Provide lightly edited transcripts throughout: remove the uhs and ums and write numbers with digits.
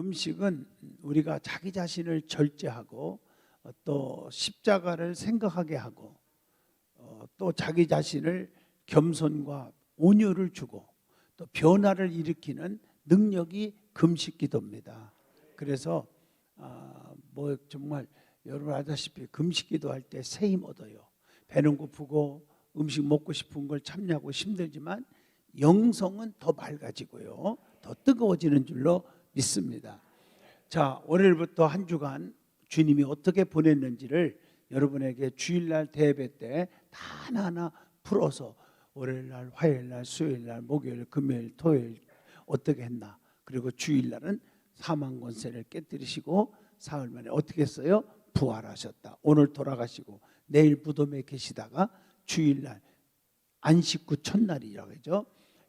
금식은 우리가 자기 자신을 절제하고 또 십자가를 생각하게 하고 또 자기 자신을 겸손과 온유를 주고 또 변화를 일으키는 능력이 금식 기도입니다. 그래서 뭐 정말 여러분 알다시피 금식 기도할 때 새 힘 얻어요. 배는 고프고 음식 먹고 싶은 걸 참냐고 힘들지만 영성은 더 맑아지고요, 더 뜨거워지는 줄로 믿습니다. 자, 월요일부터 한 주간 주님이 어떻게 보냈는지를 여러분에게 주일날 대예배 때 다 하나하나 풀어서 월요일날, 화요일날, 수요일날, 목요일, 금요일, 토요일 어떻게 했나, 그리고 주일날은 사망 권세를 깨뜨리시고 사흘 만에 어떻게 했어요? 부활하셨다. 오늘 돌아가시고 내일 무덤에 계시다가 주일날 안식 후 첫날이라고 하죠.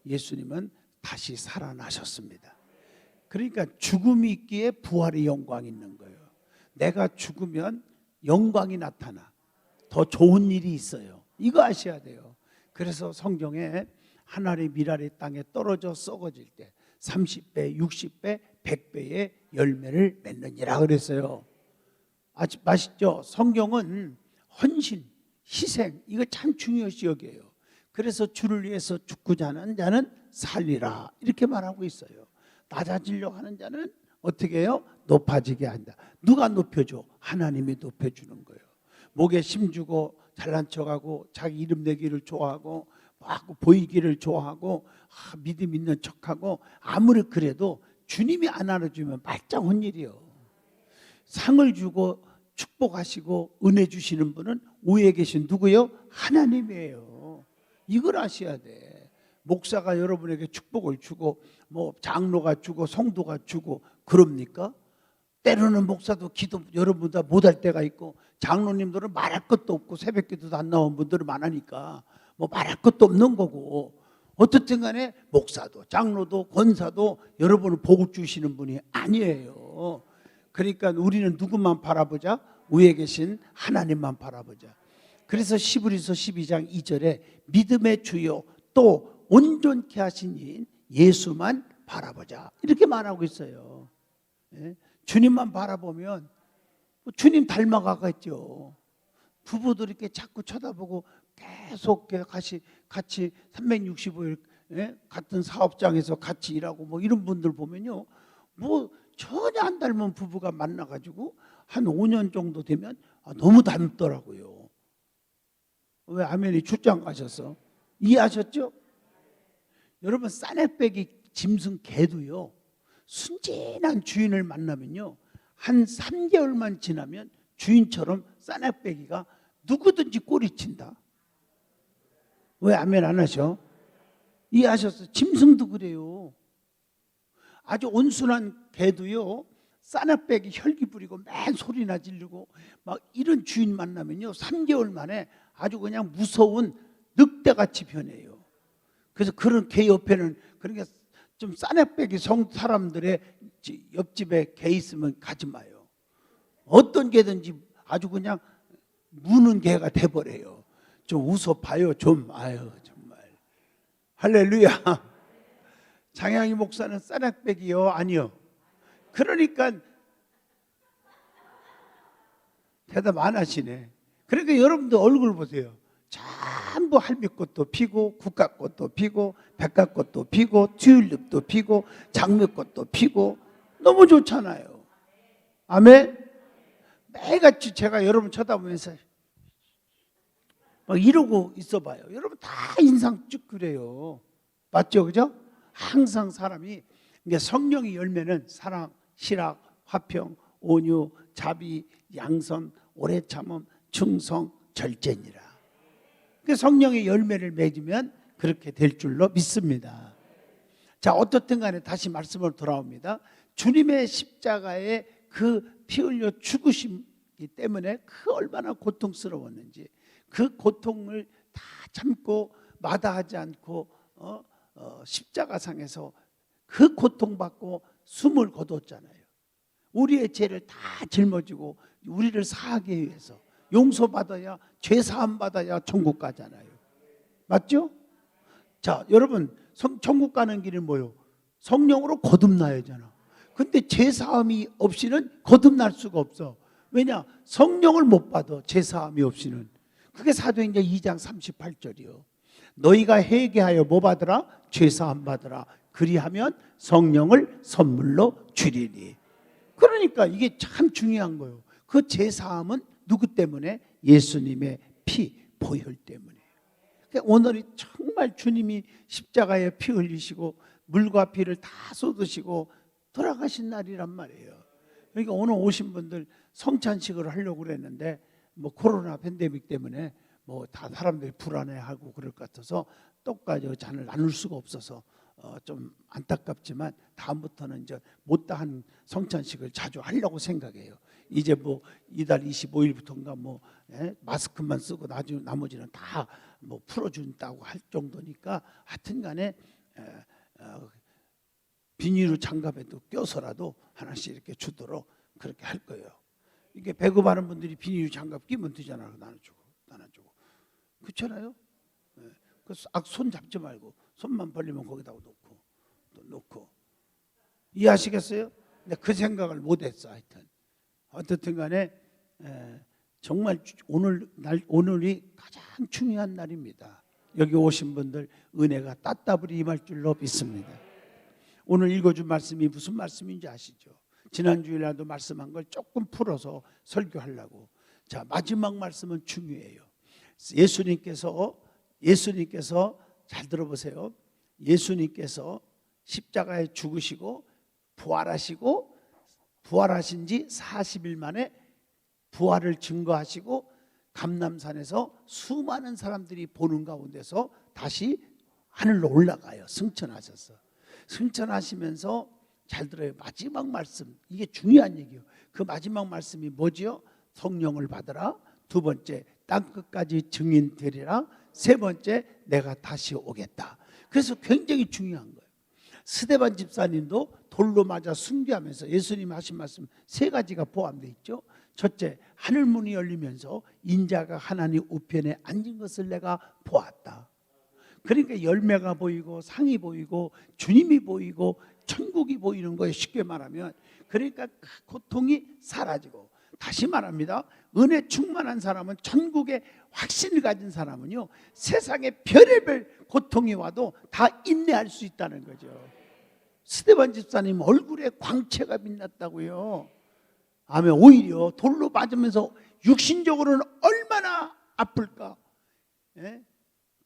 예수님은 다시 살아나셨습니다. 그러니까 죽음이 있기에 부활의 영광이 있는 거예요. 내가 죽으면 영광이 나타나, 더 좋은 일이 있어요. 이거 아셔야 돼요. 그래서 성경에 하나님 미랄의 땅에 떨어져 썩어질 때 30배, 60배, 100배의 열매를 맺느니라 그랬어요. 아주 맛있죠? 성경은 헌신, 희생, 이거 참 중요시 여겨요. 그래서 주를 위해서 죽고자 하는 자는 살리라 이렇게 말하고 있어요. 낮아지려고 하는 자는 어떻게 해요? 높아지게 한다. 누가 높여줘? 하나님이 높여주는 거예요. 목에 힘주고 잘난 척하고 자기 이름 내기를 좋아하고 막 보이기를 좋아하고 믿음 있는 척하고 아무리 그래도 주님이 안 알아주면 말짱 혼일이요. 상을 주고 축복하시고 은혜 주시는 분은 위에 계신 누구요? 하나님이에요. 이걸 아셔야 돼. 목사가 여러분에게 축복을 주고 뭐 장로가 주고 성도가 주고 그럽니까? 때로는 목사도 기도 여러분보다 못할 때가 있고 장로님들은 말할 것도 없고 새벽기도도 안 나온 분들은 많으니까 뭐 말할 것도 없는 거고, 어떻든 간에 목사도 장로도 권사도 여러분을 복을 주시는 분이 아니에요. 그러니까 우리는 누구만 바라보자? 위에 계신 하나님만 바라보자. 그래서 히브리서 12장 2절에 믿음의 주요 또 온전케 하신 이인 예수만 바라보자 이렇게 말하고 있어요. 주님만 바라보면 주님 닮아가겠죠. 부부들 이렇게 자꾸 쳐다보고 계속 같이 365일 같은 사업장에서 같이 일하고 뭐 이런 분들 보면요, 뭐 전혀 안 닮은 부부가 만나가지고 한 5년 정도 되면 너무 닮더라고요. 왜 아멘이 출장 가셔서 이해하셨죠? 여러분 싸늘빼기 짐승 개도요, 순진한 주인을 만나면요 한 3개월만 지나면 주인처럼 싸늘빼기가 누구든지 꼬리친다. 왜 아멘 안 하셔? 이해하셨어요? 짐승도 그래요. 아주 온순한 개도요 싸늘빼기 혈기 부리고 맨 소리나 지르고 막 이런 주인 만나면요 3개월 만에 아주 그냥 무서운 늑대같이 변해요. 그래서 그런 개 옆에는, 그러니까 좀 싸늘빼기 사람들의 옆집에 개 있으면 가지 마요. 어떤 개든지 아주 그냥 무는 개가 돼버려요. 좀 웃어봐요 좀. 아유 정말 할렐루야. 장양희 목사는 싸늘빼기요? 아니요. 그러니까 대답 안 하시네. 그러니까 여러분들 얼굴 보세요. 전부 할미꽃도 피고 국화꽃도 피고 백화꽃도 피고 튤립도 피고 장미꽃도 피고 너무 좋잖아요. 아멘. 매일같이 제가 여러분 쳐다보면서 막 이러고 있어봐요. 여러분 다 인상 쭉 그래요. 맞죠? 그죠? 항상 사람이, 그러니까 성령의 열매는 사랑, 실학, 화평, 온유, 자비, 양선, 오래 참음, 충성, 절제니라. 그 성령의 열매를 맺으면 그렇게 될 줄로 믿습니다. 자, 어떻든 간에 다시 말씀으로 돌아옵니다. 주님의 십자가에 그 피 흘려 죽으시기 때문에 그 얼마나 고통스러웠는지, 그 고통을 다 참고 마다하지 않고 십자가상에서 그 고통받고 숨을 거뒀잖아요. 우리의 죄를 다 짊어지고 우리를 사하기 위해서 용서받아야, 죄사함 받아야 천국 가잖아요. 맞죠? 자, 여러분 천국 가는 길은 뭐요? 성령으로 거듭나야잖아. 근데 제사함이 없이는 거듭날 수가 없어. 왜냐? 성령을 못 받아, 제사함이 없이는. 그게 사도행전 2장 38절이요. 너희가 회개하여 뭐 받으라? 죄사함 받으라. 그리하면 성령을 선물로 주리니. 그러니까 이게 참 중요한 거예요. 그 제사함은 누구 때문에? 예수님의 피, 보혈 때문에. 오늘이 정말 주님이 십자가에 피 흘리시고 물과 피를 다 쏟으시고 돌아가신 날이란 말이에요. 그러니까 오늘 오신 분들 성찬식을 하려고 그랬는데 뭐 코로나 팬데믹 때문에 뭐 다 사람들이 불안해하고 그럴 것 같아서 떡과 잔을 나눌 수가 없어서 좀 안타깝지만 다음부터는 이제 못다한 성찬식을 자주 하려고 생각해요. 이제 뭐 이달 25일부터인가 뭐 마스크만 쓰고 나머지는 다 뭐 풀어준다고 할 정도니까 하여튼간에 비닐로 장갑에도 껴서라도 하나씩 이렇게 주도록 그렇게 할 거예요. 이게 배고파는 분들이 비닐 장갑 끼면 되잖아요. 나눠주고 그렇잖아요. 손 잡지 말고 손만 벌리면 거기다 놓고 이해하시겠어요? 근데 그 생각을 못했어. 하여튼 어떻든 간에 정말 오늘이 가장 중요한 날입니다. 여기 오신 분들 은혜가 따따블이 임할 줄로 믿습니다. 오늘 읽어준 말씀이 무슨 말씀인지 아시죠? 지난주일날도 말씀한 걸 조금 풀어서 설교하려고. 자, 마지막 말씀은 중요해요. 예수님께서 잘 들어보세요. 예수님께서 십자가에 죽으시고 부활하신 지 40일 만에 부활을 증거하시고 감람산에서 수많은 사람들이 보는 가운데서 다시 하늘로 올라가요. 승천하셔서. 승천하시면서 잘 들어요. 마지막 말씀, 이게 중요한 얘기예요. 그 마지막 말씀이 뭐지요? 성령을 받으라. 두 번째, 땅끝까지 증인 되리라. 세 번째, 내가 다시 오겠다. 그래서 굉장히 중요한 거예요. 스데반 집사님도 돌로 맞아 순교하면서 예수님이 하신 말씀 세 가지가 포함되어 있죠. 첫째, 하늘문이 열리면서 인자가 하나님 우편에 앉은 것을 내가 보았다. 그러니까 열매가 보이고 상이 보이고 주님이 보이고 천국이 보이는 거예요. 쉽게 말하면. 그러니까 그 고통이 사라지고, 다시 말합니다. 은혜 충만한 사람은, 천국의 확신을 가진 사람은요, 세상에 별의별 고통이 와도 다 인내할 수 있다는 거죠. 스데반 집사님 얼굴에 광채가 빛났다고요. 아멘. 오히려 돌로 맞으면서 육신적으로는 얼마나 아플까. 예?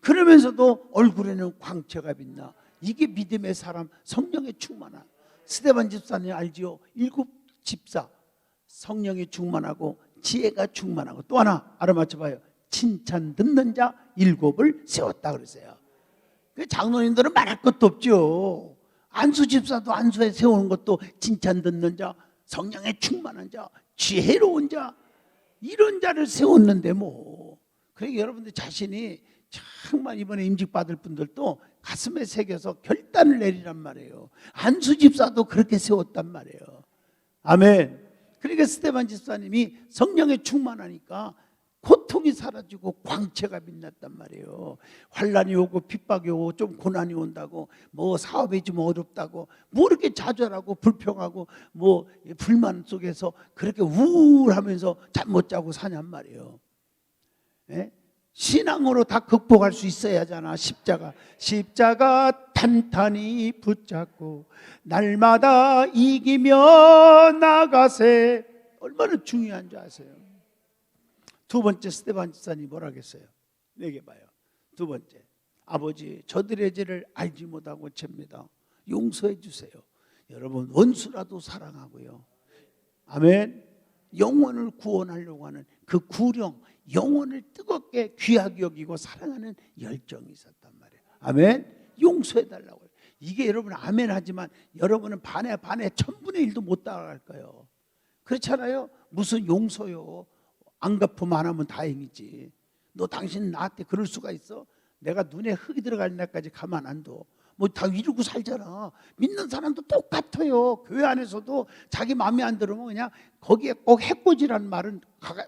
그러면서도 얼굴에는 광채가 빛나. 이게 믿음의 사람, 성령의 충만함. 스데반 집사님 알지요? 7 집사, 성령이 충만하고 지혜가 충만하고, 또 하나 알아맞혀봐요. 칭찬 듣는 자 7을 세웠다 그랬어요. 그 장로님들은 말할 것도 없죠. 안수 집사도 안수에 세우는 것도 칭찬 듣는 자, 성령에 충만한 자, 지혜로운 자, 이런 자를 세웠는데 뭐. 그러니까 여러분들 자신이 정말 이번에 임직 받을 분들도 가슴에 새겨서 결단을 내리란 말이에요. 안수 집사도 그렇게 세웠단 말이에요. 아멘. 그러니까 스데반 집사님이 성령에 충만하니까 고통이 사라지고 광채가 빛났단 말이에요. 환란이 오고 핍박이 오고 좀 고난이 온다고, 뭐 사업이 좀 어렵다고, 뭐 이렇게 좌절하고 불평하고 뭐 불만 속에서 그렇게 우울하면서 잠 못 자고 사냔 말이에요. 예? 신앙으로 다 극복할 수 있어야 하잖아. 십자가 탄탄히 붙잡고 날마다 이기며 나가세. 얼마나 중요한 줄 아세요? 두 번째, 스데반 집사님이 뭐라 했어요? 내게 봐요. 두 번째, 아버지, 저들의 죄를 알지 못하고 죄입니다. 용서해 주세요. 여러분, 원수라도 사랑하고요. 아멘. 영혼을 구원하려고 하는 그 구령, 영혼을 뜨겁게 귀하게 여기고 사랑하는 열정이 있었단 말이에요. 아멘. 용서해 달라고 해요. 이게 여러분 아멘 하지만 여러분은 반에 1000분의 1도 못 따라갈 거예요. 그렇잖아요. 무슨 용서요. 안 갚으면 안 하면 다행이지. 너 당신 나한테 그럴 수가 있어? 내가 눈에 흙이 들어갈 날까지 가만 안 둬. 뭐 다 이러고 살잖아. 믿는 사람도 똑같아요. 교회 안에서도 자기 마음에 안 들으면 그냥 거기에 꼭 해코지라는 말은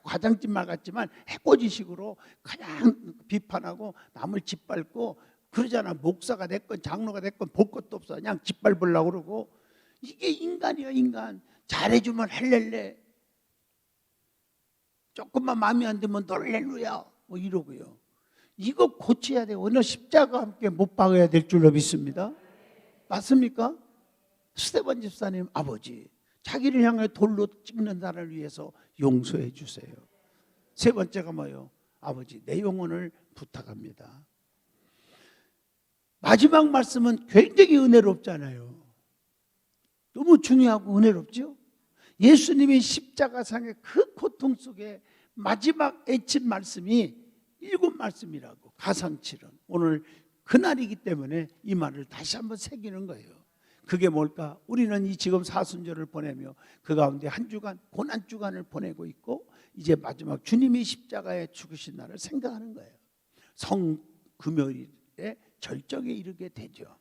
과장짓 말 같지만 해코지식으로 그냥 비판하고 남을 짓밟고 그러잖아. 목사가 됐건 장로가 됐건 볼 것도 없어. 그냥 짓밟으려고 그러고. 이게 인간이야, 인간. 잘해주면 할렐레, 조금만 마음에 안 들면 놀렐루야 뭐 이러고요. 이거 고쳐야 돼요. 오늘 십자가 함께 못 박아야 될 줄로 믿습니다. 맞습니까? 스테반 집사님 아버지, 자기를 향해 돌로 찍는 자를 위해서 용서해 주세요. 세 번째가 뭐예요? 아버지, 내 영혼을 부탁합니다. 마지막 말씀은 굉장히 은혜롭잖아요. 너무 중요하고 은혜롭죠? 예수님이 십자가상의 그 고통 속에 마지막 애친 말씀이 7말씀이라고, 가상칠언. 오늘 그날이기 때문에 이 말을 다시 한번 새기는 거예요. 그게 뭘까? 우리는 이 지금 사순절을 보내며 그 가운데 한 주간, 고난주간을 보내고 있고, 이제 마지막 주님이 십자가에 죽으신 날을 생각하는 거예요. 성금요일에 절정에 이르게 되죠.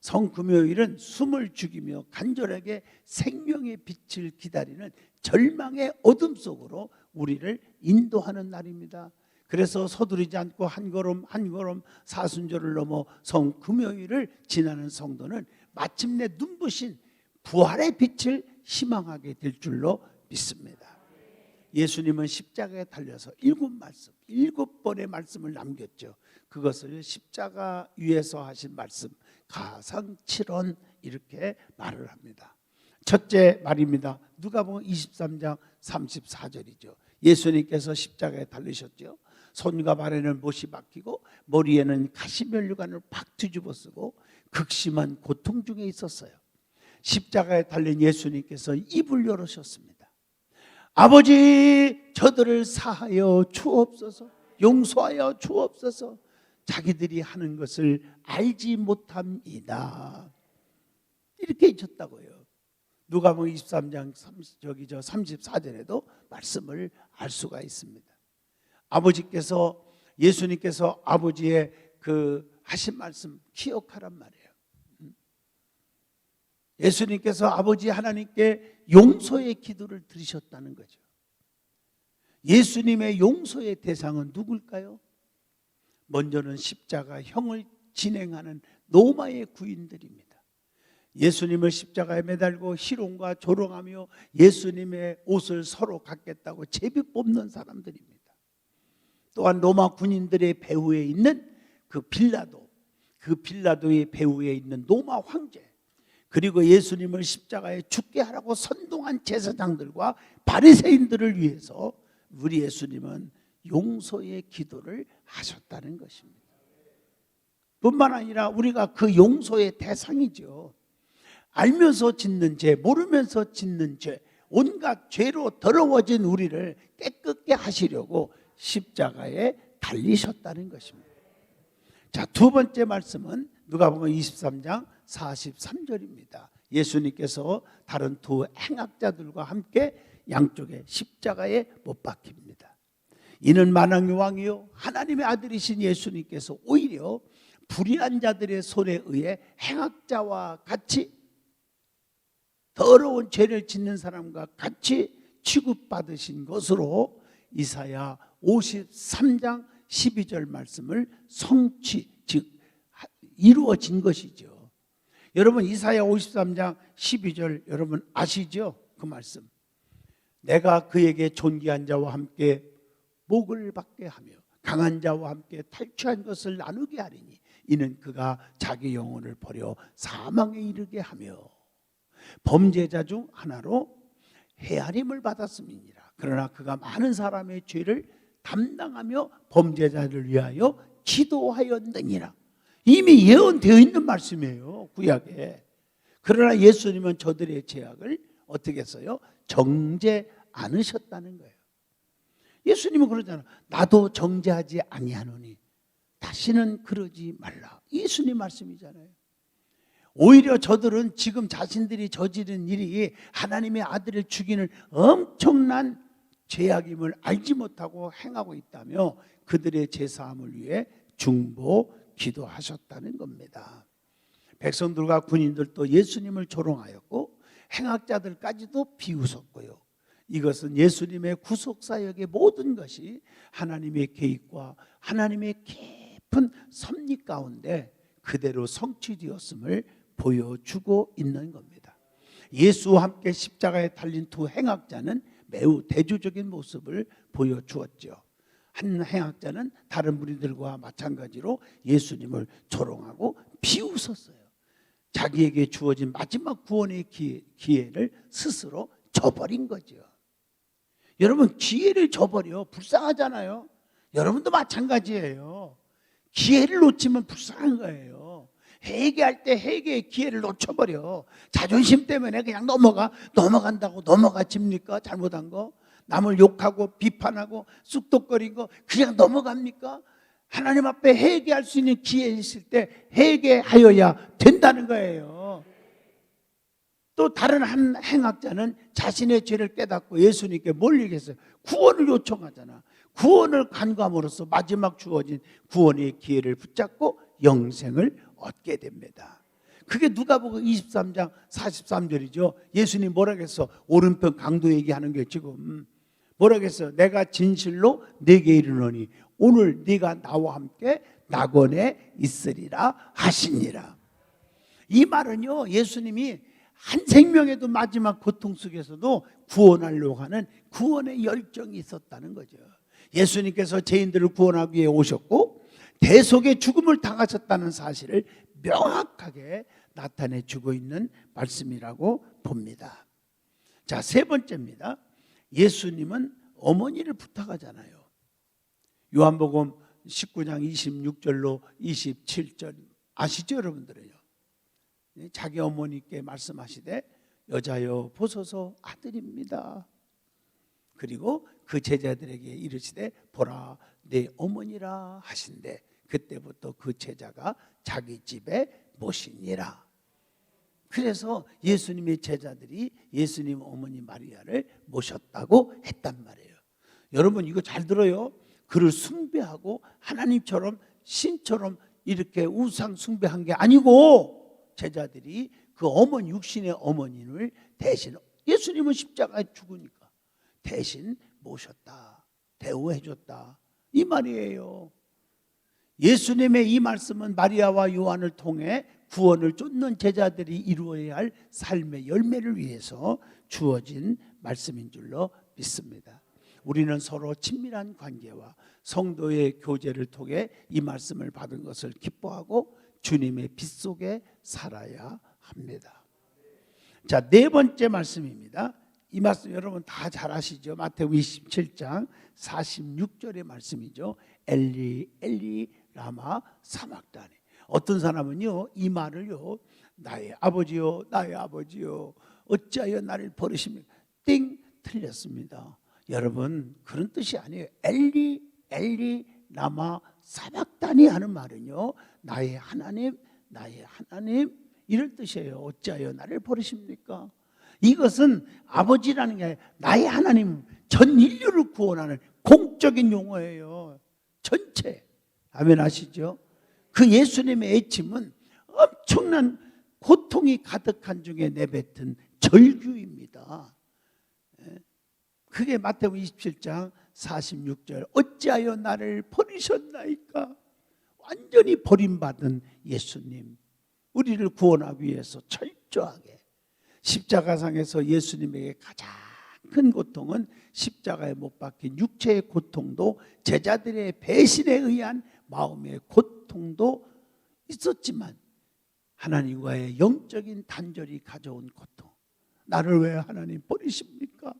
성금요일은 숨을 죽이며 간절하게 생명의 빛을 기다리는 절망의 어둠 속으로 우리를 인도하는 날입니다. 그래서 서두르지 않고 한 걸음 한 걸음 사순절을 넘어 성금요일을 지나는 성도는 마침내 눈부신 부활의 빛을 희망하게 될 줄로 믿습니다. 예수님은 십자가에 달려서 7말씀, 7번의 말씀을 남겼죠. 그것을 십자가 위에서 하신 말씀, 가상칠언, 이렇게 말을 합니다. 첫째 말입니다. 누가복음 23장 34절이죠. 예수님께서 십자가에 달리셨죠. 손과 발에는 못이 박히고 머리에는 가시면류관을 팍 뒤집어 쓰고 극심한 고통 중에 있었어요. 십자가에 달린 예수님께서 입을 열으셨습니다. 아버지, 저들을 사하여 주옵소서, 용서하여 주옵소서, 자기들이 하는 것을 알지 못합니다. 이렇게 잊었다고요. 누가복음 23장 34절에도 말씀을 알 수가 있습니다. 아버지께서, 예수님께서 아버지의 그 하신 말씀 기억하란 말이에요. 예수님께서 아버지 하나님께 용서의 기도를 드리셨다는 거죠. 예수님의 용서의 대상은 누굴까요? 먼저는 십자가형을 진행하는 로마의 구인들입니다. 예수님을 십자가에 매달고 희롱과 조롱하며 예수님의 옷을 서로 갖겠다고 제비 뽑는 사람들입니다. 또한 로마 군인들의 배후에 있는 그 빌라도, 그 빌라도의 배후에 있는 로마 황제, 그리고 예수님을 십자가에 죽게 하라고 선동한 제사장들과 바리새인들을 위해서 우리 예수님은 용서의 기도를 하셨다는 것입니다. 뿐만 아니라 우리가 그 용서의 대상이죠. 알면서 짓는 죄, 모르면서 짓는 죄, 온갖 죄로 더러워진 우리를 깨끗게 하시려고 십자가에 달리셨다는 것입니다. 자, 두 번째 말씀은 누가복음 23장 43절입니다. 예수님께서 다른 두 행악자들과 함께 양쪽에 십자가에 못 박힙니다. 이는 만왕의 왕이요 하나님의 아들이신 예수님께서 오히려 불의한 자들의 손에 의해 행악자와 같이, 더러운 죄를 짓는 사람과 같이 취급받으신 것으로 이사야 53장 12절 말씀을 성취, 즉 이루어진 것이죠. 여러분, 이사야 53장 12절 여러분 아시죠? 그 말씀. 내가 그에게 존귀한 자와 함께 복을 받게 하며 강한 자와 함께 탈취한 것을 나누게 하리니 이는 그가 자기 영혼을 버려 사망에 이르게 하며 범죄자 중 하나로 헤아림을 받았음이니라. 그러나 그가 많은 사람의 죄를 담당하며 범죄자를 위하여 기도하였느니라. 이미 예언되어 있는 말씀이에요, 구약에. 그러나 예수님은 저들의 죄악을 어떻게 했어요? 정죄 않으셨다는 거예요. 예수님은 그러잖아요. 나도 정죄하지 아니하노니 다시는 그러지 말라. 예수님 말씀이잖아요. 오히려 저들은 지금 자신들이 저지른 일이 하나님의 아들을 죽이는 엄청난 죄악임을 알지 못하고 행하고 있다며 그들의 죄사함을 위해 중보 기도하셨다는 겁니다. 백성들과 군인들도 예수님을 조롱하였고 행악자들까지도 비웃었고요. 이것은 예수님의 구속사역의 모든 것이 하나님의 계획과 하나님의 깊은 섭리 가운데 그대로 성취되었음을 보여주고 있는 겁니다. 예수와 함께 십자가에 달린 두 행악자는 매우 대조적인 모습을 보여주었죠. 한 행악자는 다른 무리들과 마찬가지로 예수님을 조롱하고 비웃었어요. 자기에게 주어진 마지막 구원의 기회를 스스로 저버린 거죠. 여러분, 기회를 저버려 불쌍하잖아요. 여러분도 마찬가지예요. 기회를 놓치면 불쌍한 거예요. 회개할 때 회개의 기회를 놓쳐버려. 자존심 때문에 그냥 넘어간다고 넘어가집니까? 잘못한 거 남을 욕하고 비판하고 쑥덕거리고 그냥 넘어갑니까? 하나님 앞에 회개할 수 있는 기회 있을 때 회개하여야 된다는 거예요. 또 다른 한 행악자는 자신의 죄를 깨닫고 예수님께 뭘 얘기했어요? 구원을 요청하잖아. 구원을 간구함으로써 마지막 주어진 구원의 기회를 붙잡고 영생을 얻게 됩니다. 그게 누가복음 23장 43절이죠. 예수님 뭐라고 했어? 오른편 강도 얘기하는 게 지금 뭐라고 했어? 내가 진실로 네게 이르노니 오늘 네가 나와 함께 낙원에 있으리라 하시니라. 이 말은요, 예수님이 한 생명에도 마지막 고통 속에서도 구원하려고 하는 구원의 열정이 있었다는 거죠. 예수님께서 죄인들을 구원하기 위해 오셨고 대속의 죽음을 당하셨다는 사실을 명확하게 나타내 주고 있는 말씀이라고 봅니다. 자, 세 번째입니다. 예수님은 어머니를 부탁하잖아요. 요한복음 19장 26절로 27절 아시죠, 여러분들은요? 자기 어머니께 말씀하시되 여자여 보소서 아들입니다. 그리고 그 제자들에게 이르시되 보라 내 어머니라 하신대 그때부터 그 제자가 자기 집에 모시니라. 그래서 예수님의 제자들이 예수님 어머니 마리아를 모셨다고 했단 말이에요. 여러분 이거 잘 들어요. 그를 숭배하고 하나님처럼 신처럼 이렇게 우상 숭배한 게 아니고 제자들이 그 어머니 육신의 어머니를 대신 예수님은 십자가에 죽으니까 대신 모셨다, 대우해줬다 이 말이에요. 예수님의 이 말씀은 마리아와 요한을 통해 구원을 쫓는 제자들이 이루어야 할 삶의 열매를 위해서 주어진 말씀인 줄로 믿습니다. 우리는 서로 친밀한 관계와 성도의 교제를 통해 이 말씀을 받은 것을 기뻐하고 주님의 빛 속에 살아야 합니다. 자, 네 번째 말씀입니다. 이 말씀 여러분 다 잘 아시죠? 마태복음 27장 46절의 말씀이죠. 엘리 엘리 라마 사막다니. 어떤 사람은요 이 말을요 나의 아버지요 나의 아버지요 어찌하여 나를 버리십니까? 띵, 틀렸습니다. 여러분 그런 뜻이 아니에요. 엘리 엘리 라마 사막다니 하는 말은요 나의 하나님 나의 하나님 이럴 뜻이에요. 어찌하여 나를 버리십니까? 이것은 아버지라는 게 나의 하나님 전 인류를 구원하는 공적인 용어예요. 전체. 아멘 하시죠? 그 예수님의 애침은 엄청난 고통이 가득한 중에 내뱉은 절규입니다. 그게 마태복음 27장 46절 어찌하여 나를 버리셨나이까? 완전히 버림받은 예수님 우리를 구원하기 위해서 철저하게 십자가상에서 예수님에게 가장 큰 고통은 십자가에 못 박힌 육체의 고통도 제자들의 배신에 의한 마음의 고통도 있었지만 하나님과의 영적인 단절이 가져온 고통 나를 왜 하나님 버리십니까?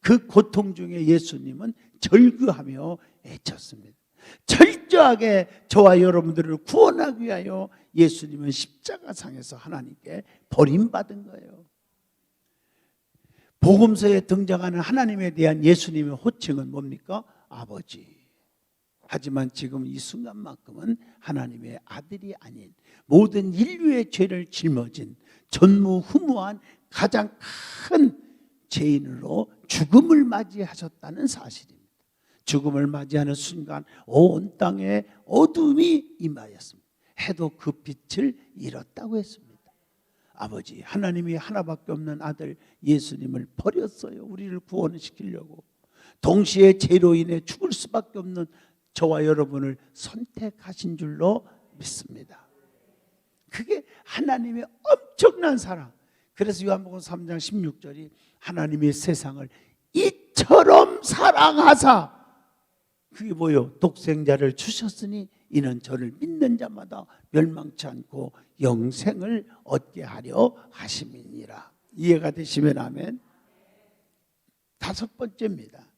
그 고통 중에 예수님은 절규하며 애쳤습니다. 철저하게 저와 여러분들을 구원하기 위하여 예수님은 십자가상에서 하나님께 버림받은 거예요. 복음서에 등장하는 하나님에 대한 예수님의 호칭은 뭡니까? 아버지. 하지만 지금 이 순간만큼은 하나님의 아들이 아닌 모든 인류의 죄를 짊어진 전무후무한 가장 큰 죄인으로 죽음을 맞이하셨다는 사실입니다. 죽음을 맞이하는 순간 온 땅에 어둠이 임하였습니다. 해도 그 빛을 잃었다고 했습니다. 아버지 하나님이 하나밖에 없는 아들 예수님을 버렸어요. 우리를 구원시키려고. 동시에 죄로 인해 죽을 수밖에 없는 저와 여러분을 선택하신 줄로 믿습니다. 그게 하나님의 엄청난 사랑. 그래서 요한복음 3장 16절이 하나님이 세상을 이처럼 사랑하사, 그게 뭐요? 독생자를 주셨으니 이는 저를 믿는 자마다 멸망치 않고 영생을 얻게 하려 하심이니라. 이해가 되시면 아멘. 다섯 번째입니다.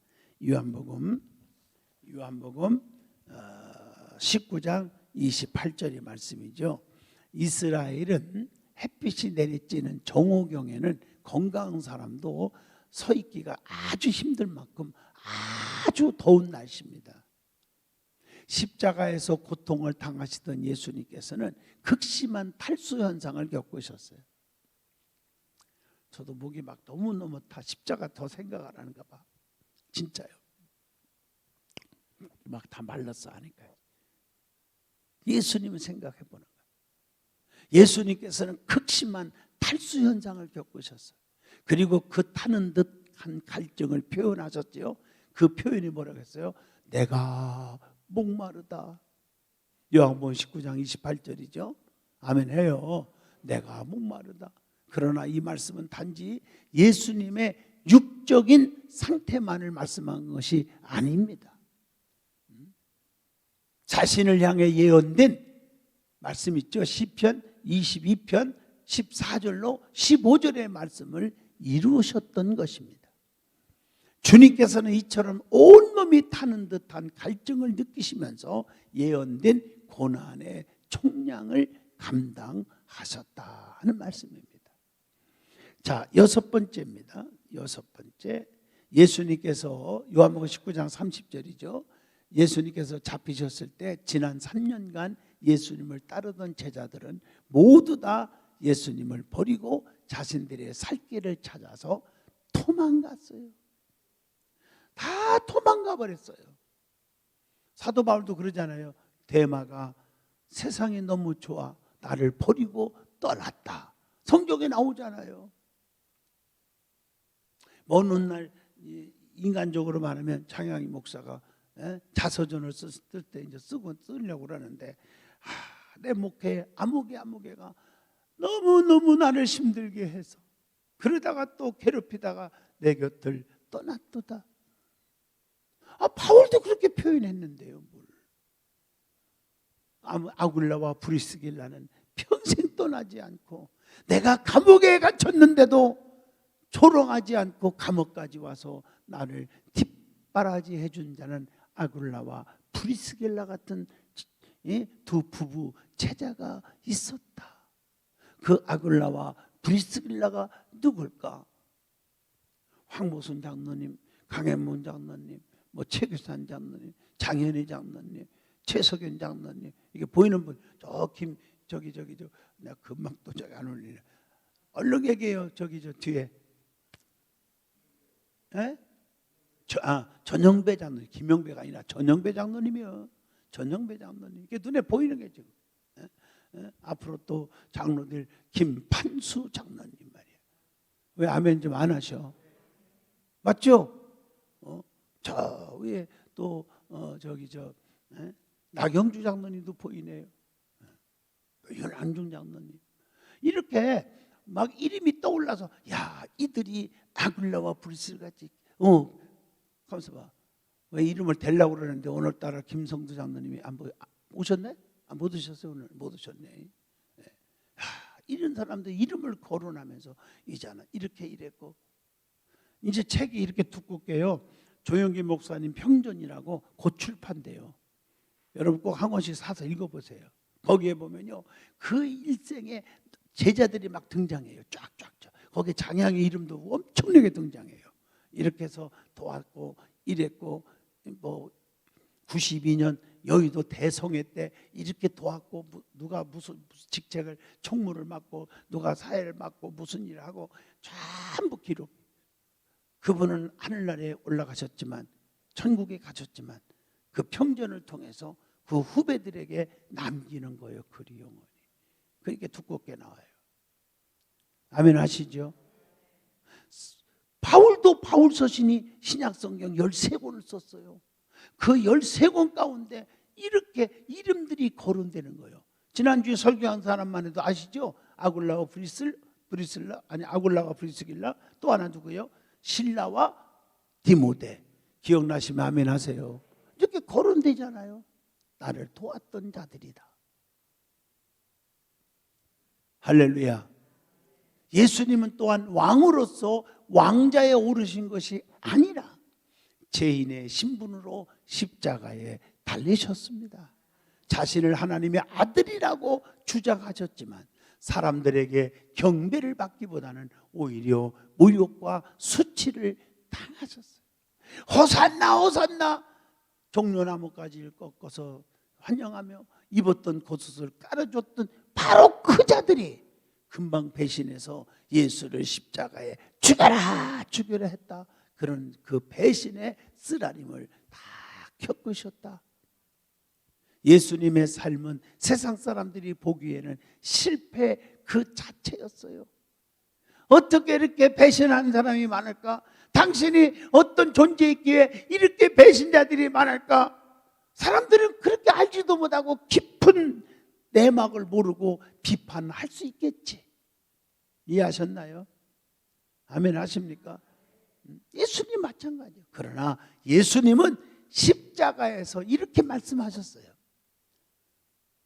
요한복음 19장 28절의 말씀이죠. 이스라엘은 햇빛이 내리쬐는 정오경에는 건강한 사람도 서 있기가 아주 힘들 만큼 아주 더운 날씨입니다. 십자가에서 고통을 당하시던 예수님께서는 극심한 탈수 현상을 겪으셨어요. 저도 목이 막 너무너무 다 십자가 더 생각을 하는가 봐. 진짜요. 막 다 말랐어 하니까요. 예수님을 생각해 보는 거예요. 예수님께서는 극심한 탈수 현상을 겪으셨어요. 그리고 그 타는 듯한 갈증을 표현하셨죠. 그 표현이 뭐라고 했어요? 내가 목마르다. 요한복음 19장 28절이죠. 아멘 해요. 내가 목마르다. 그러나 이 말씀은 단지 예수님의 육적인 상태만을 말씀한 것이 아닙니다. 자신을 향해 예언된 말씀 있죠. 시편 22편 14절로 15절의 말씀을 이루셨던 것입니다. 주님께서는 이처럼 온몸이 타는 듯한 갈증을 느끼시면서 예언된 고난의 총량을 감당하셨다는 말씀입니다. 자, 여섯 번째입니다. 여섯 번째, 예수님께서 요한복음 19장 30절이죠. 예수님께서 잡히셨을 때 지난 3년간 예수님을 따르던 제자들은 모두 다 예수님을 버리고 자신들의 살 길을 찾아서 도망갔어요. 다 도망가 버렸어요. 사도 바울도 그러잖아요. 데마가 세상이 너무 좋아 나를 버리고 떠났다. 성경에 나오잖아요. 먼 훗날 인간적으로 말하면 창양이 목사가 자서전을 쓸 때 이제 쓰려고 그러는데, 내 목회 아무개가 너무 나를 힘들게 해서 그러다가 또 괴롭히다가 내 곁을 떠났도다. 바울도 그렇게 표현했는데요. 아굴라와 브리스길라는 평생 떠나지 않고, 내가 감옥에 갇혔는데도 조롱하지 않고 감옥까지 와서 나를 뒷바라지 해준 자는 아굴라와 브리스길라 같은 두 부부 제자가 있었다. 그 아굴라와 브리스길라가 누굴까? 황보순 장로님, 강현문 장로님, 최규산 장로님, 장현희 장로님, 최석연 장로님, 이게 보이는 분, 내가 금방 또 저기 안 올리네. 얼른 얘기해요. 저 뒤에. 전영배 장로님, 김영배가 아니라 전영배 장로님이요. 전영배 장로님. 이게 눈에 보이는 게 지금. 앞으로 또 장로들 김판수 장로님 말이에요. 왜 아멘 좀 안 하셔? 맞죠? 저 위에 또 나경주 장로님도 보이네요. 연안중 장로님. 이렇게 막 이름이 떠올라서, 야, 이들이 아굴라와 브리스를 같이 가면서 봐. 왜 이름을 대려고 그러는데 오늘따라 김성두 장로님이 오셨네? 못 오셨어요. 오늘 못 오셨네. 이런 사람들 이름을 거론하면서 이자는 이렇게 이랬고, 이제 책이 이렇게 두껍게요. 조영기 목사님 평전이라고 곧 출판돼요. 여러분 꼭 한 권씩 사서 읽어보세요. 거기에 보면요, 그 일생에 제자들이 막 등장해요. 쫙쫙. 거기에 장양의 이름도 엄청나게 등장해요. 이렇게 해서 도왔고 이랬고, 92년 여의도 대성회 때 이렇게 도왔고, 누가 무슨 직책을 총무를 맡고 누가 사회를 맡고 무슨 일을 하고 전부 기록. 그분은 하늘나라에 올라가셨지만, 천국에 가셨지만 그 평전을 통해서 그 후배들에게 남기는 거예요. 글이 영원히. 그렇게 두껍게 나와요. 아멘 하시죠? 바울도 바울 서신이 신약성경 13권을 썼어요. 그 13권 가운데 이렇게 이름들이 거론되는 거예요. 지난주에 설교한 사람만 해도 아시죠? 아굴라와 브리스를 브리슬라, 아니 아굴라와 브리스길라, 또 하나 누구요? 실라와 디모데. 기억나시면 아멘 하세요. 이렇게 거론되잖아요. 나를 도왔던 자들이다. 할렐루야. 예수님은 또한 왕으로서 왕자에 오르신 것이 아니라 죄인의 신분으로 십자가에 달리셨습니다. 자신을 하나님의 아들이라고 주장하셨지만 사람들에게 경배를 받기보다는 오히려 모욕과 수치를 당하셨어요. 호산나 호산나, 종려나무까지 꺾어서 환영하며 입었던 겉옷을 깔아줬던 바로 그 자들이 금방 배신해서 예수를 십자가에 죽여라 죽여라 했다. 그런 그 배신의 쓰라림을 다 겪으셨다. 예수님의 삶은 세상 사람들이 보기에는 실패 그 자체였어요. 어떻게 이렇게 배신하는 사람이 많을까? 당신이 어떤 존재있기에 이렇게 배신자들이 많을까? 사람들은 그렇게 알지도 못하고 깊은 내막을 모르고 비판할 수 있겠지. 이해하셨나요? 아멘 하십니까? 예수님 마찬가지예요. 그러나 예수님은 십자가에서 이렇게 말씀하셨어요.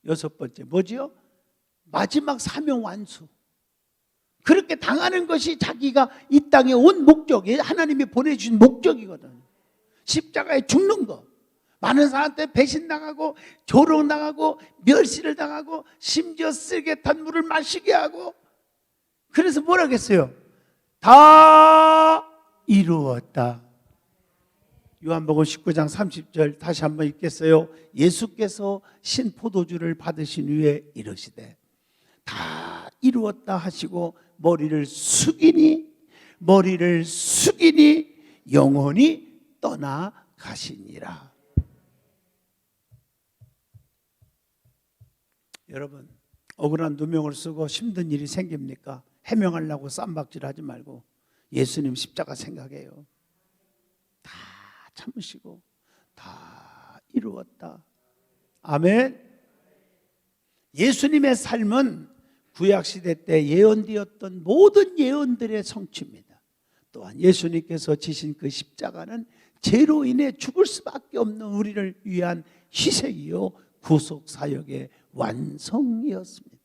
여섯 번째 뭐지요? 마지막 사명 완수. 그렇게 당하는 것이 자기가 이 땅에 온 목적이, 하나님이 보내주신 목적이거든. 십자가에 죽는 거. 많은 사람한테 배신당하고 조롱당하고 멸시를 당하고 심지어 쓰게 탄 물을 마시게 하고, 그래서 뭐라고 했어요? 다 이루었다. 요한복음 19장 30절 다시 한번 읽겠어요. 예수께서 신 포도주를 받으신 후에 이르시되 다 이루었다 하시고 머리를 숙이니 영원히 떠나가시니라. 여러분, 억울한 누명을 쓰고 힘든 일이 생깁니까? 해명하려고 쌈박질하지 말고 예수님 십자가 생각해요. 다 참으시고 다 이루었다. 아멘. 예수님의 삶은 구약시대 때 예언되었던 모든 예언들의 성취입니다. 또한 예수님께서 지신 그 십자가는 죄로 인해 죽을 수밖에 없는 우리를 위한 희생이요 구속사역의 완성이었습니다.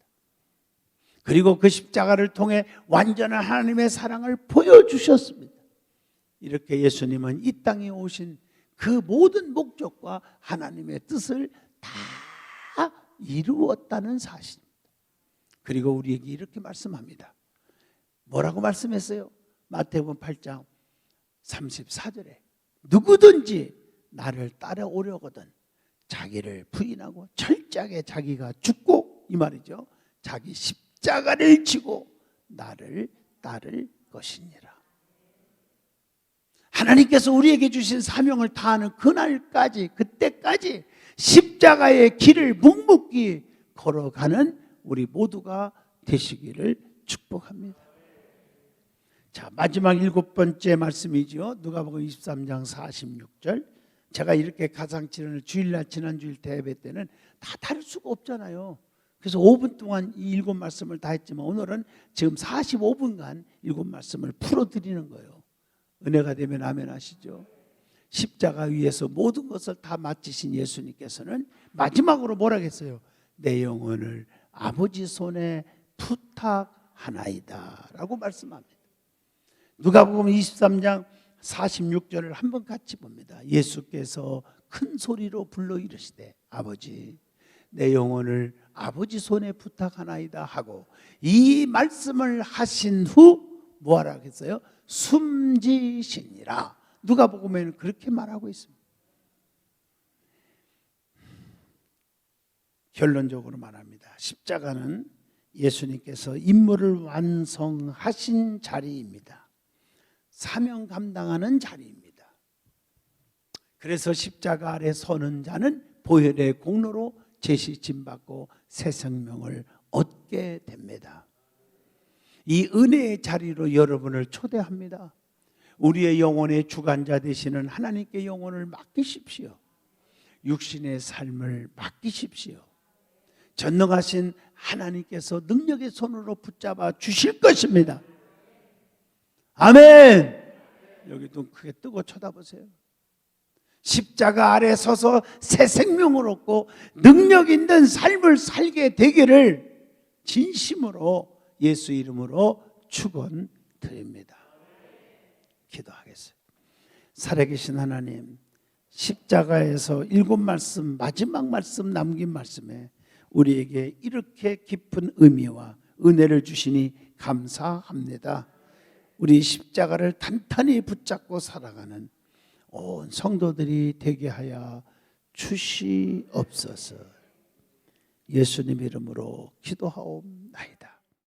그리고 그 십자가를 통해 완전한 하나님의 사랑을 보여주셨습니다. 이렇게 예수님은 이 땅에 오신 그 모든 목적과 하나님의 뜻을 다 이루었다는 사실입니다. 그리고 우리에게 이렇게 말씀합니다. 뭐라고 말씀했어요? 마태복음 8장 34절에 누구든지 나를 따라오려거든 자기를 부인하고 철저하게 자기가 죽고, 이 말이죠, 자기 십자가를 지고 나를 따를 것이니라. 하나님께서 우리에게 주신 사명을 다하는 그날까지, 그때까지 십자가의 길을 묵묵히 걸어가는 우리 모두가 되시기를 축복합니다. 자, 마지막 일곱 번째 말씀이죠. 누가복음 23장 46절. 제가 이렇게 가상치료를 주일날 지난주일 대회 때는 다 다룰 수가 없잖아요. 그래서 5분 동안 이 일곱 말씀을 다 했지만 오늘은 지금 45분간 일곱 말씀을 풀어드리는 거예요. 은혜가 되면 아멘 하시죠. 십자가 위에서 모든 것을 다 마치신 예수님께서는 마지막으로 뭐라고 했어요? 내 영혼을 아버지 손에 부탁하나이다 라고 말씀합니다. 누가복음 23장 46절을 한번 같이 봅니다. 예수께서 큰 소리로 불러 이르시되 아버지 내 영혼을 아버지 손에 부탁하나이다 하고 이 말씀을 하신 후 뭐하라고 했어요? 숨지시니라. 누가복음에는 그렇게 말하고 있습니다. 결론적으로 말합니다. 십자가는 예수님께서 임무를 완성하신 자리입니다. 사명 감당하는 자리입니다. 그래서 십자가 아래 서는 자는 보혈의 공로로 죄시 짐받고 새 생명을 얻게 됩니다. 이 은혜의 자리로 여러분을 초대합니다. 우리의 영혼의 주관자 되시는 하나님께 영혼을 맡기십시오. 육신의 삶을 맡기십시오. 전능하신 하나님께서 능력의 손으로 붙잡아 주실 것입니다. 아멘. 여기 눈 크게 뜨고 쳐다보세요. 십자가 아래 서서 새 생명을 얻고 능력 있는 삶을 살게 되기를 진심으로 예수 이름으로 축원드립니다. 기도하겠습니다. 살아계신 하나님, 십자가에서 7말씀, 마지막 말씀 남긴 말씀에 우리에게 이렇게 깊은 의미와 은혜를 주시니 감사합니다. 우리 십자가를 단단히 붙잡고 살아가는 온 성도들이 되게 하여 주시옵소서. 예수님 이름으로 기도하옵나이다.